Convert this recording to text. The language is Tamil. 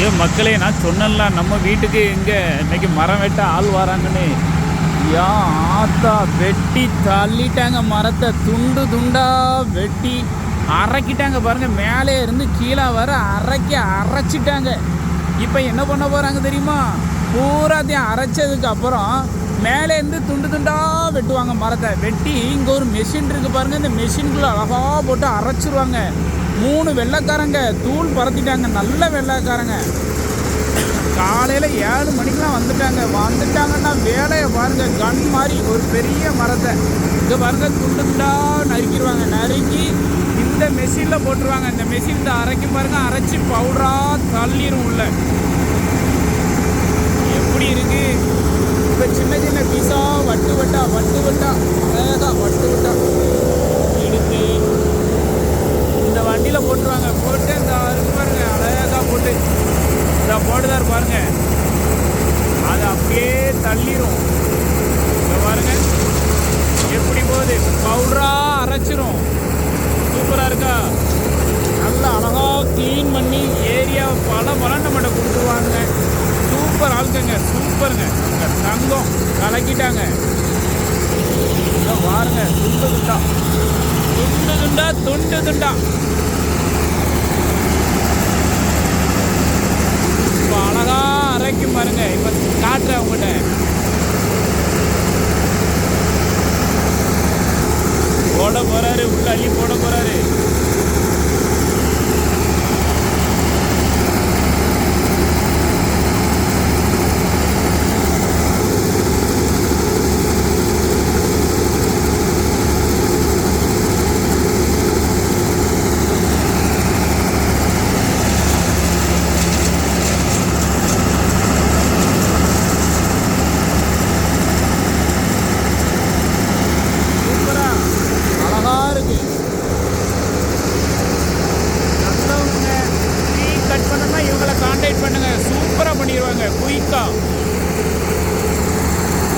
ஏன் மக்களே, நான் சொன்னேன்ல நம்ம வீட்டுக்கு எங்கே இன்னைக்கு மரம் வெட்ட ஆள் வராங்கன்னு. யா ஆத்தா, வெட்டி தள்ளிட்டாங்க மரத்தை, துண்டு துண்டா வெட்டி அரைக்கிட்டாங்க பாருங்க. மேலே இருந்து கீழே வர அரைச்சிட்டாங்க. இப்போ என்ன பண்ண போகிறாங்க தெரியுமா? பூராத்தையும் அரைச்சதுக்கு அப்புறம் மேலே இருந்து துண்டு துண்டா வெட்டுவாங்க. மரத்தை வெட்டி இங்கே ஒரு மெஷின் இருக்குது பாருங்கள், இந்த மெஷினுக்குள்ளே அழகாக போட்டு அரைச்சிருவாங்க. 3 வெள்ளைக்காரங்க தூள் பறத்திட்டாங்க, நல்ல வெள்ளைக்காரங்க. காலையில் 7 மணிக்கெலாம் வந்துட்டாங்கன்னா வேலையை பாருங்கள். கன் மாதிரி ஒரு பெரிய மரத்தை இங்கே பாருங்கள் துண்டு துண்டா நறுக்கிடுவாங்க. நறுக்கி இந்த மெஷினில் போட்டுருவாங்க. இந்த மெஷின் இந்த அரைக்கி பாருங்கள், அரைச்சி பவுடராக தள்ளிடும் உள்ள. எப்படி இருக்கு இப்போ? சின்ன சின்ன பீஸா வட்டு வட்டா அழகா வட்டு வட்டா எடுத்து இந்த வண்டியில் போட்டுருவாங்க. போட்டு இந்த இருக்கு பாருங்க, அழகா போட்டு இந்த போட்டுதார் பாருங்க, அது அப்படியே தள்ளிடும். இங்கே பாருங்க எப்படி போகுது, பவுடரா அரைச்சிரும். சூப்பராக இருக்கா? நல்லா அழகாக க்ளீன் பண்ணி ஏரியா பல நம்மகிட்ட கொடுத்துருவாங்க. சூப்பர் ஆளுங்க, சூப்பருங்க. தங்கம் கலக்கிட்டாங்க. பாருங்க, துண்டு துண்டா இப்போ அழகா அரைக்கும் பாருங்க. இப்போ காட்டுறேன் உங்கள்கிட்ட. போட போறாரு, உள்ள அள்ளி போட போறாரு. கான்டாக்ட் பண்ணுங்க, சூப்பராக பண்ணிடுவாங்க குயிக்காக.